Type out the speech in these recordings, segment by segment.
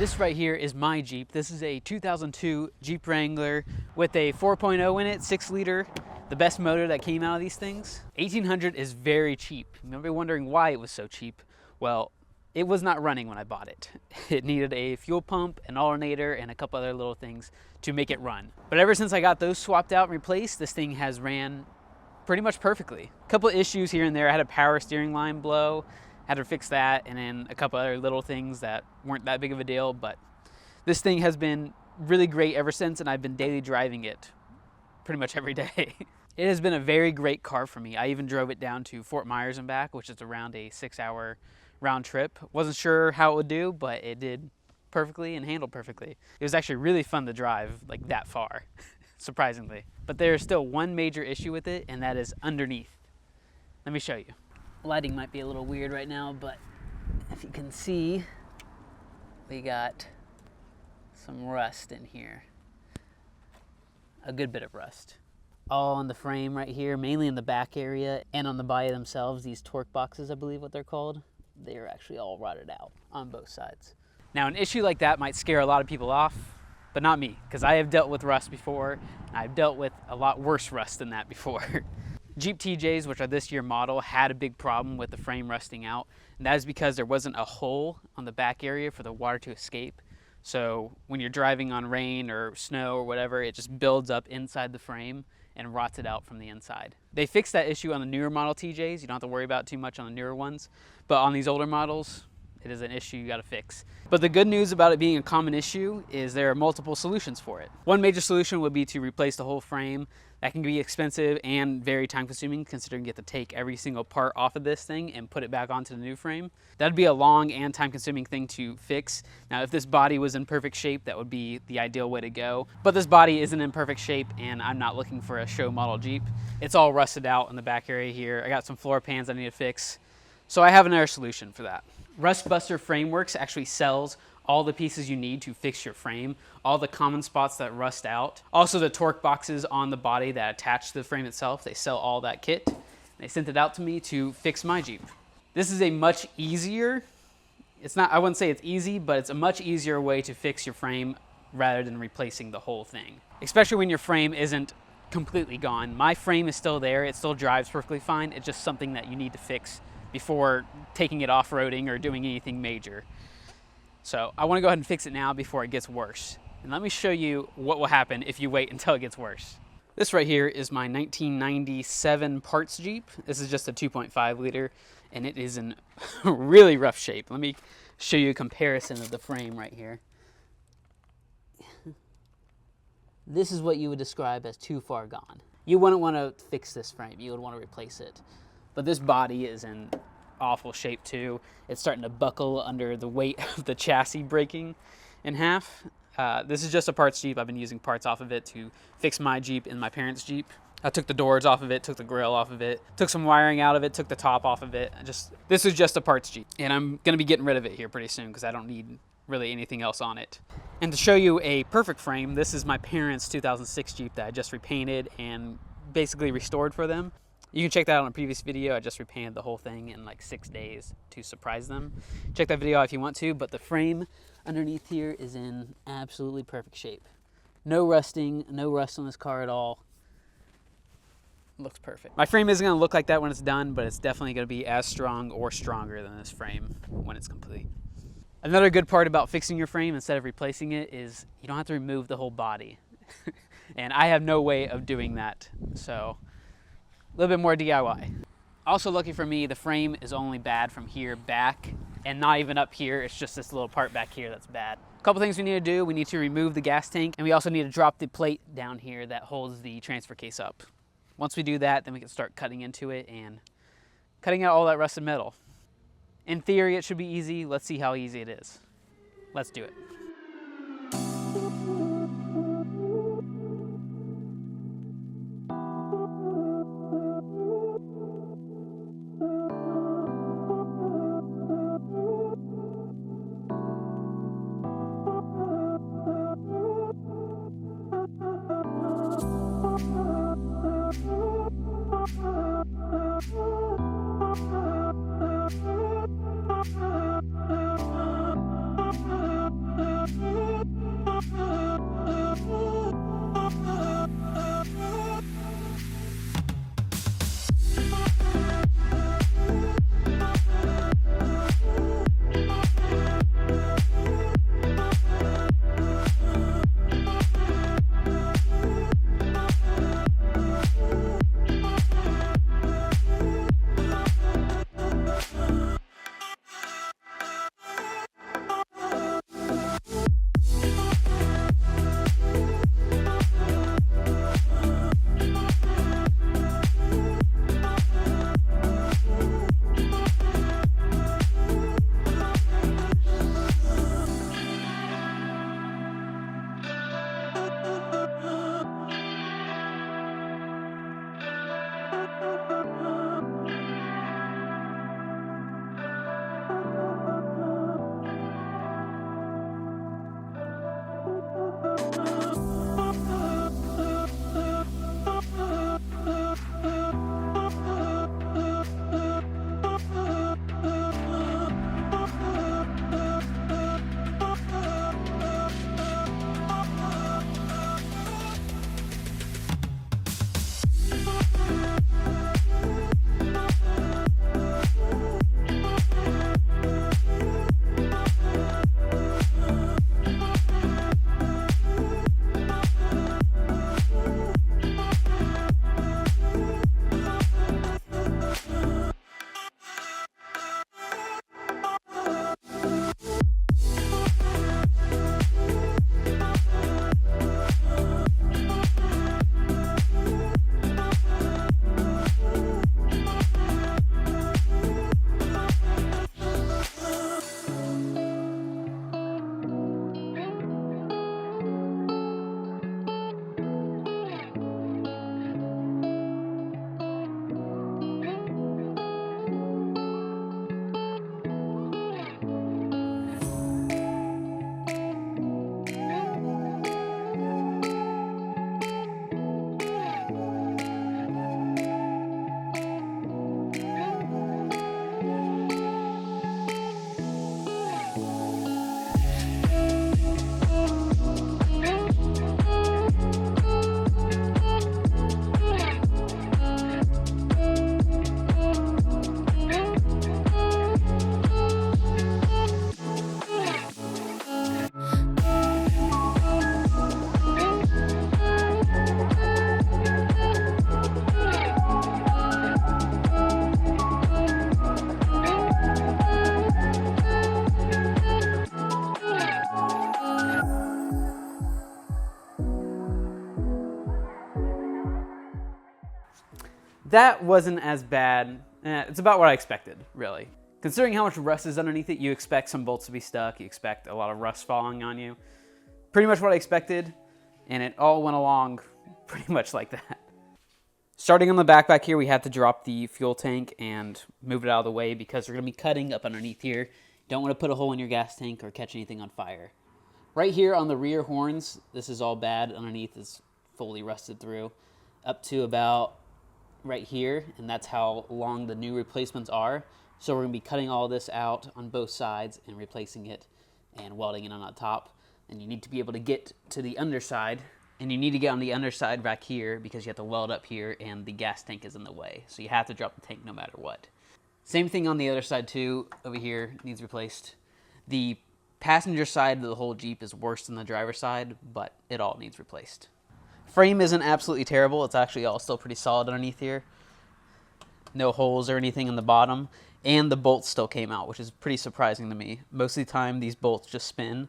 This right here is my Jeep. This is a 2002 Jeep Wrangler with a 4.0 in it, 6-liter, the best motor that came out of these things. $1,800 is very cheap. You may be wondering why it was so cheap. Well, it was not running when I bought it. It needed a fuel pump, an alternator, and a couple other little things to make it run. But ever since I got those swapped out and replaced, this thing has ran pretty much perfectly. A couple of issues here and there. I had a power steering line blow, had to fix that, and then a couple other little things that weren't that big of a deal, but this thing has been really great ever since, and I've been daily driving it pretty much every day. It has been a very great car for me. I even drove it down to Fort Myers and back, which is around a 6-hour round trip. Wasn't sure how it would do, but it did perfectly and handled perfectly. It was actually really fun to drive like that far, surprisingly. But there's still one major issue with it, and that is underneath. Let me show you. Lighting might be a little weird right now, but if you can see, we got some rust in here. A good bit of rust. All on the frame right here, mainly in the back area, and on the body themselves, these torque boxes, I believe what they're called, they're actually all rotted out on both sides. Now, an issue like that might scare a lot of people off, but not me, because I have dealt with rust before, and I've dealt with a lot worse rust than that before. Jeep TJs, which are this year model, had a big problem with the frame rusting out, and that is because there wasn't a hole on the back area for the water to escape. So when you're driving on rain or snow or whatever, it just builds up inside the frame and rots it out from the inside. They fixed that issue on the newer model TJs. You don't have to worry about too much on the newer ones, but on these older models, it is an issue you gotta fix. But the good news about it being a common issue is there are multiple solutions for it. One major solution would be to replace the whole frame. That can be expensive and very time consuming, considering you have to take every single part off of this thing and put it back onto the new frame. That'd be a long and time consuming thing to fix. Now, if this body was in perfect shape, that would be the ideal way to go. But this body isn't in perfect shape, and I'm not looking for a show model Jeep. It's all rusted out in the back area here. I got some floor pans I need to fix. So I have another solution for that. Rustbuster Frameworks actually sells all the pieces you need to fix your frame, all the common spots that rust out. Also the torque boxes on the body that attach to the frame itself, they sell all that kit. They sent it out to me to fix my Jeep. This is a much easier, I wouldn't say it's easy, but it's a much easier way to fix your frame rather than replacing the whole thing. Especially when your frame isn't completely gone. My frame is still there, it still drives perfectly fine, it's just something that you need to fix before taking it off-roading or doing anything major. So I want to go ahead and fix it now before it gets worse. And let me show you what will happen if you wait until it gets worse. This right here is my 1997 parts Jeep. This is just a 2.5 liter, and it is in really rough shape. Let me show you a comparison of the frame right here. This is what you would describe as too far gone. You wouldn't want to fix this frame, you would want to replace it. But this body is in awful shape too. It's starting to buckle under the weight of the chassis breaking in half. This is just a parts Jeep. I've been using parts off of it to fix my Jeep and my parents' Jeep. I took the doors off of it, took the grill off of it, took some wiring out of it, took the top off of it. This is just a parts Jeep. And I'm gonna be getting rid of it here pretty soon because I don't need really anything else on it. And to show you a perfect frame, this is my parents' 2006 Jeep that I just repainted and basically restored for them. You can check that out on a previous video. I just repainted the whole thing in like 6 days to surprise them. Check that video out if you want to, but the frame underneath here is in absolutely perfect shape. No rusting, no rust on this car at all. Looks perfect. My frame isn't gonna look like that when it's done, but it's definitely gonna be as strong or stronger than this frame when it's complete. Another good part about fixing your frame instead of replacing it is you don't have to remove the whole body. And I have no way of doing that, so a little bit more DIY. Also lucky for me, the frame is only bad from here back and not even up here. It's just this little part back here that's bad. A couple things we need to do. We need to remove the gas tank, and we also need to drop the plate down here that holds the transfer case up. Once we do that, then we can start cutting into it and cutting out all that rusted metal. In theory, it should be easy. Let's see how easy it is. Let's do it. That wasn't as bad. It's about what I expected, really. Considering how much rust is underneath it, you expect some bolts to be stuck. You expect a lot of rust falling on you. Pretty much what I expected, and it all went along pretty much like that. Starting on the back here, we have to drop the fuel tank and move it out of the way because we're going to be cutting up underneath here. Don't want to put a hole in your gas tank or catch anything on fire. Right here on the rear horns, this is all bad. Underneath is fully rusted through. Up to about right here, and that's how long the new replacements are. So we're going to be cutting all this out on both sides and replacing it and welding it on the top. And you need to be able to get to the underside, and you need to get on the underside back here because you have to weld up here and the gas tank is in the way. So you have to drop the tank no matter what. Same thing on the other side too. Over here needs replaced. The passenger side of the whole Jeep is worse than the driver's side, but it all needs replaced. Frame isn't absolutely terrible. It's actually all still pretty solid underneath here. No holes or anything in the bottom. And the bolts still came out, which is pretty surprising to me. Most of the time these bolts just spin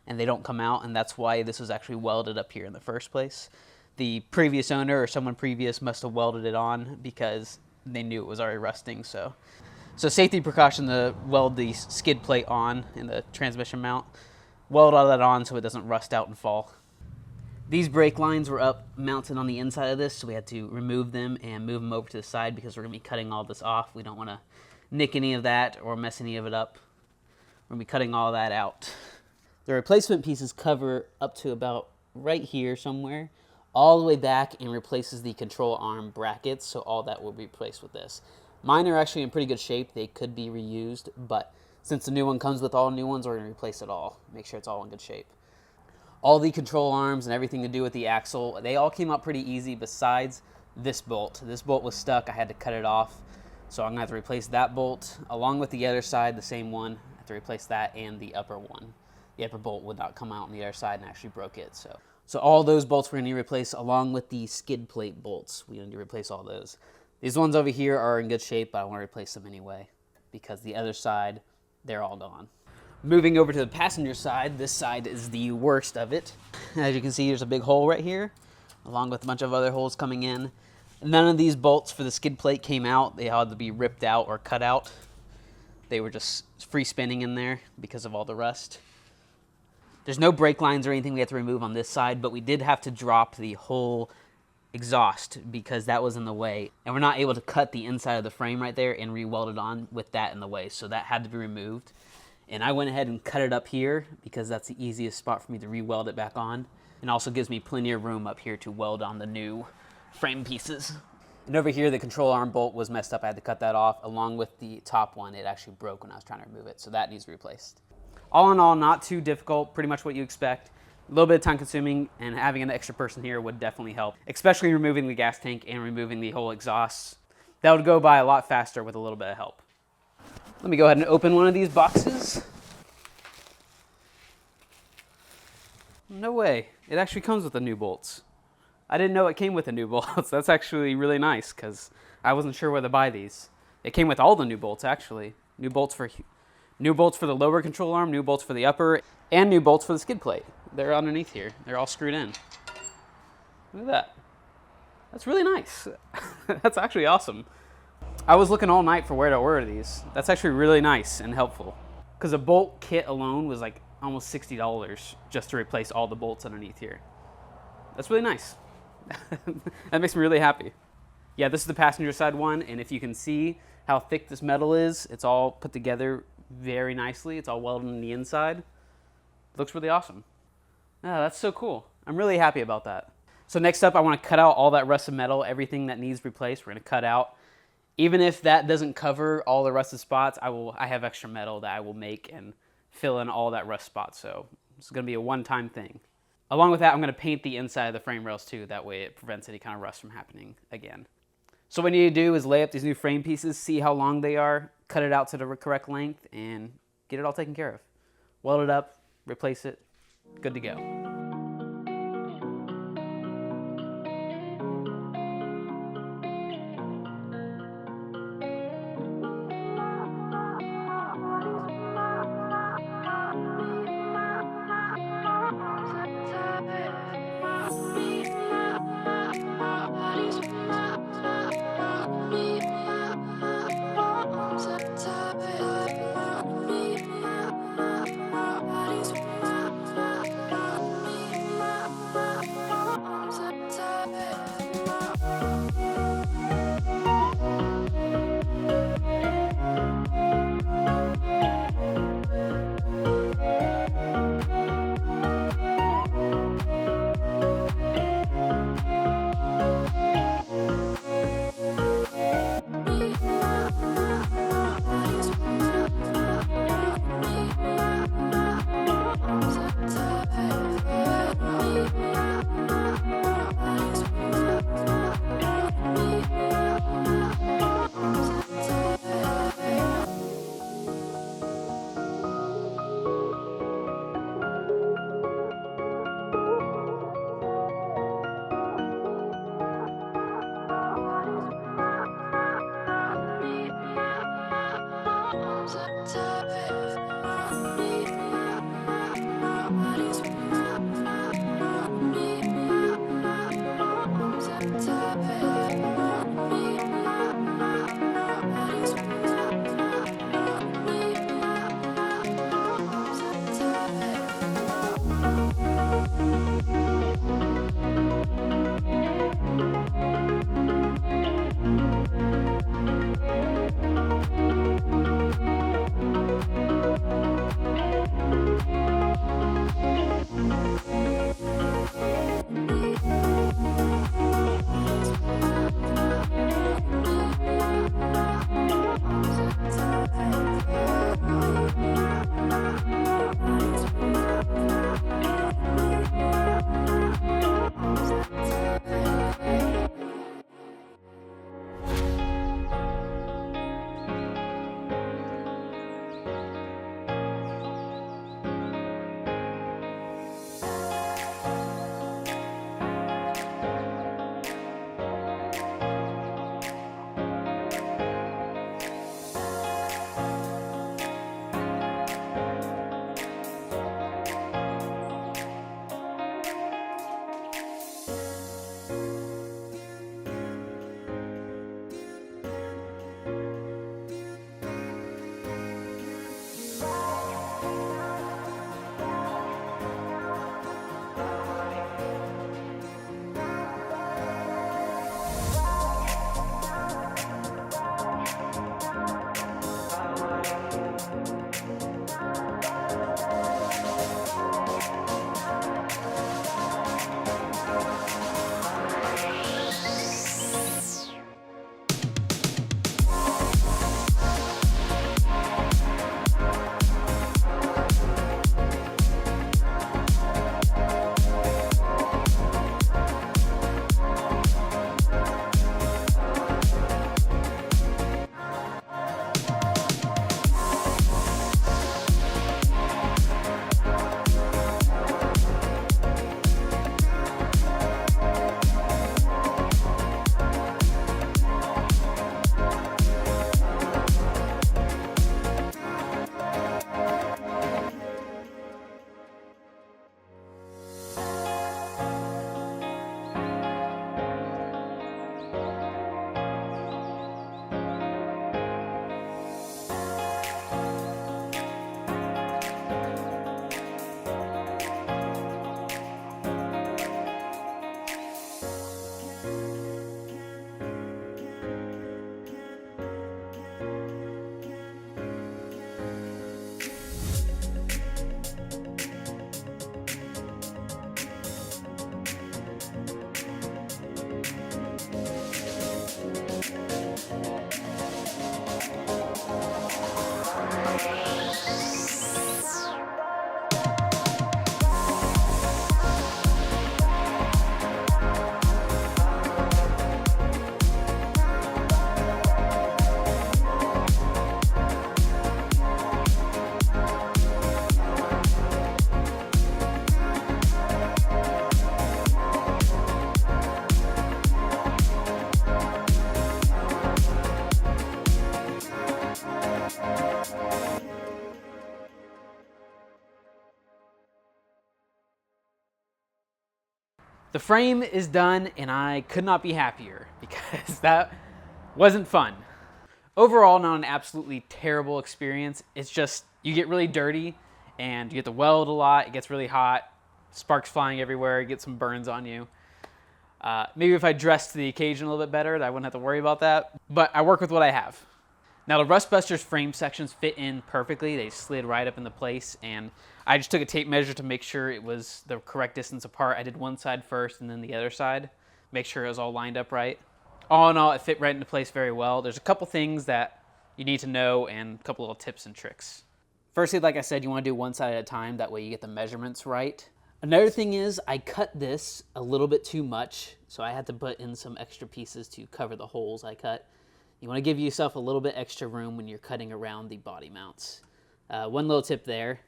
and they don't come out, and that's why this was actually welded up here in the first place. The previous owner or someone previous must have welded it on because they knew it was already rusting. So safety precaution to weld the skid plate on in the transmission mount. Weld all that on so it doesn't rust out and fall. These brake lines were up mounted on the inside of this, so we had to remove them and move them over to the side because we're going to be cutting all this off. We don't want to nick any of that or mess any of it up. We're going to be cutting all that out. The replacement pieces cover up to about right here somewhere, all the way back, and replaces the control arm brackets, so all that will be replaced with this. Mine are actually in pretty good shape. They could be reused, but since the new one comes with all new ones, we're going to replace it all. Make sure it's all in good shape. All the control arms and everything to do with the axle, they all came out pretty easy besides this bolt. This bolt was stuck. I had to cut it off, so I'm going to have to replace that bolt along with the other side, the same one. I have to replace that and the upper one. The upper bolt would not come out on the other side and actually broke it. So all those bolts we're going to need to replace along with the skid plate bolts. We need to replace all those. These ones over here are in good shape, but I want to replace them anyway because the other side, they're all gone. Moving over to the passenger side, this side is the worst of it. As you can see, there's a big hole right here, along with a bunch of other holes coming in. None of these bolts for the skid plate came out. They had to be ripped out or cut out. They were just free spinning in there because of all the rust. There's no brake lines or anything we have to remove on this side, but we did have to drop the whole exhaust because that was in the way. And we're not able to cut the inside of the frame right there and re-weld it on with that in the way. So that had to be removed. And I went ahead and cut it up here because that's the easiest spot for me to re-weld it back on. And also gives me plenty of room up here to weld on the new frame pieces. And over here, the control arm bolt was messed up. I had to cut that off along with the top one. It actually broke when I was trying to remove it. So that needs replaced. All in all, not too difficult, pretty much what you expect. A little bit of time consuming, and having an extra person here would definitely help, especially removing the gas tank and removing the whole exhaust. That would go by a lot faster with a little bit of help. Let me go ahead and open one of these boxes. No way. It actually comes with the new bolts. I didn't know it came with the new bolts. That's actually really nice because I wasn't sure where to buy these. It came with all the new bolts, actually. New bolts for the lower control arm, new bolts for the upper, and new bolts for the skid plate. They're underneath here. They're all screwed in. Look at that. That's really nice. That's actually awesome. I was looking all night for where to order these. That's actually really nice and helpful. Because a bolt kit alone was like almost $60 just to replace all the bolts underneath here. That's really nice. That makes me really happy. Yeah, this is the passenger side one, and if you can see how thick this metal is, it's all put together very nicely. It's all welded on the inside. Looks really awesome. Ah, that's so cool. I'm really happy about that. So next up, I want to cut out all that rusted metal, everything that needs replaced. We're going to cut out. Even if that doesn't cover all the rusted spots, I have extra metal that I will make and fill in all that rust spots. So it's going to be a one-time thing. Along with that, I'm going to paint the inside of the frame rails too. That way it prevents any kind of rust from happening again. So what we need to do is lay up these new frame pieces, see how long they are, cut it out to the correct length, and get it all taken care of. Weld it up, replace it, good to go. The frame is done, and I could not be happier because that wasn't fun. Overall, not an absolutely terrible experience. It's just you get really dirty and you get to weld a lot. It gets really hot, sparks flying everywhere, you get some burns on you. Maybe if I dressed the occasion a little bit better, I wouldn't have to worry about that. But I work with what I have. Now the Rustbusters frame sections fit in perfectly. They slid right up into place, and I just took a tape measure to make sure it was the correct distance apart. I did one side first and then the other side, make sure it was all lined up right. All in all, it fit right into place very well. There's a couple things that you need to know and a couple little tips and tricks. Firstly, like I said, you want to do one side at a time. That way you get the measurements right. Another thing is I cut this a little bit too much, so I had to put in some extra pieces to cover the holes I cut. You want to give yourself a little bit extra room when you're cutting around the body mounts. One little tip there.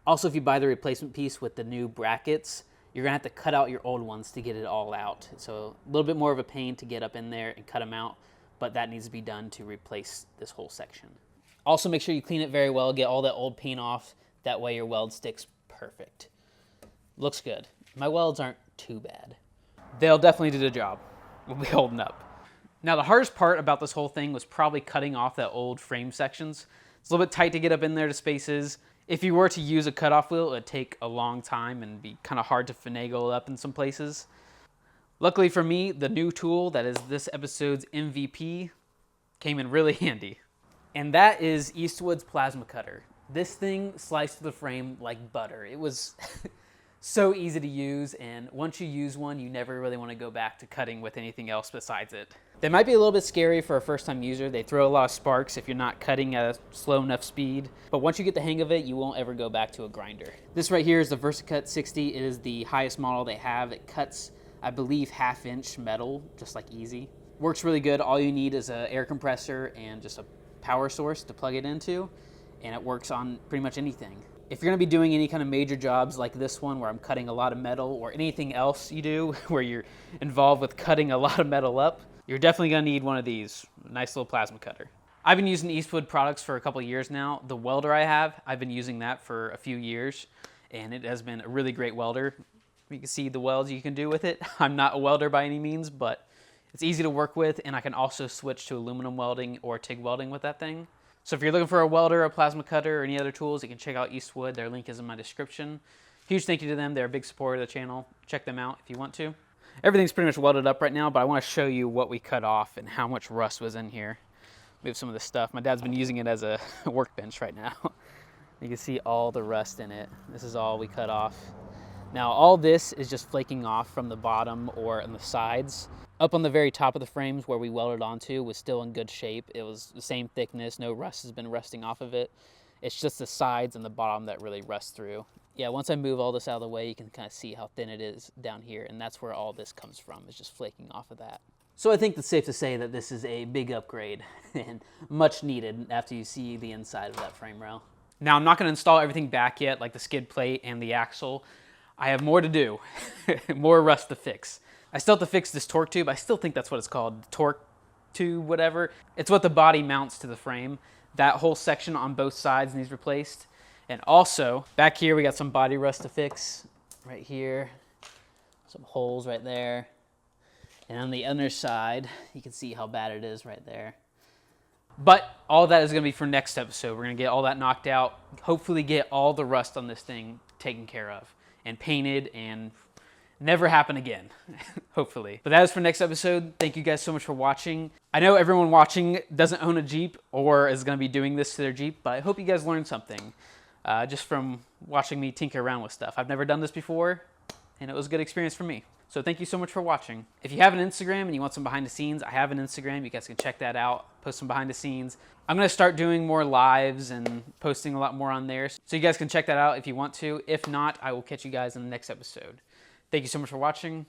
Also, if you buy the replacement piece with the new brackets, you're going to have to cut out your old ones to get it all out. So a little bit more of a pain to get up in there and cut them out, but that needs to be done to replace this whole section. Also, make sure you clean it very well, get all that old paint off. That way your weld sticks perfect. Looks good. My welds aren't too bad. They'll definitely do the job. We'll be holding up. Now the hardest part about this whole thing was probably cutting off that old frame sections. It's a little bit tight to get up in there to spaces. If you were to use a cutoff wheel, it would take a long time and be kind of hard to finagle up in some places. Luckily for me, the new tool that is this episode's MVP came in really handy. And that is Eastwood's plasma cutter. This thing sliced the frame like butter. It was so easy to use, and once you use one, you never really want to go back to cutting with anything else besides it. They might be a little bit scary for a first-time user. They throw a lot of sparks if you're not cutting at a slow enough speed, but once you get the hang of it, you won't ever go back to a grinder. This right here is the VersaCut 60. It is the highest model they have. It cuts, I believe, 1/2-inch metal, just like easy. Works really good. All you need is an air compressor and just a power source to plug it into, and it works on pretty much anything. If you're going to be doing any kind of major jobs like this one where I'm cutting a lot of metal, or anything else you do where you're involved with cutting a lot of metal up, you're definitely going to need one of these. Nice little plasma cutter. I've been using Eastwood products for a couple of years now. The welder I have, I've been using that for a few years, and it has been a really great welder. You can see the welds you can do with it. I'm not a welder by any means, but it's easy to work with, and I can also switch to aluminum welding or TIG welding with that thing. So if you're looking for a welder, a plasma cutter, or any other tools, you can check out Eastwood. Their link is in my description. Huge thank you to them. They're a big supporter of the channel. Check them out if you want to. Everything's pretty much welded up right now, but I want to show you what we cut off and how much rust was in here. We have some of this stuff. My dad's been using it as a workbench right now. You can see all the rust in it. This is all we cut off. Now all this is just flaking off from the bottom or on the sides. Up on the very top of the frames where we welded onto was still in good shape. It was the same thickness, no rust has been rusting off of it. It's just the sides and the bottom that really rust through. Yeah, once I move all this out of the way, you can kind of see how thin it is down here, and that's where all this comes from, is just flaking off of that. So I think it's safe to say that this is a big upgrade and much needed after you see the inside of that frame rail. Now I'm not going to install everything back yet, like the skid plate and the axle. I have more to do, more rust to fix. I still have to fix this torque tube. I still think that's what it's called, torque tube, whatever. It's what the body mounts to the frame. That whole section on both sides needs replaced. And also, back here we got some body rust to fix, right here. Some holes right there. And on the other side, you can see how bad it is right there. But all that is going to be for next episode. We're going to get all that knocked out, hopefully get all the rust on this thing taken care of and painted and never happen again, hopefully. But that is for next episode. Thank you guys so much for watching. I know everyone watching doesn't own a Jeep or is going to be doing this to their Jeep, but I hope you guys learned something just from watching me tinker around with stuff. I've never done this before, and it was a good experience for me. So thank you so much for watching. If you have an Instagram and you want some behind the scenes, I have an Instagram. You guys can check that out, post some behind the scenes. I'm gonna start doing more lives and posting a lot more on there. So you guys can check that out if you want to. If not, I will catch you guys in the next episode. Thank you so much for watching.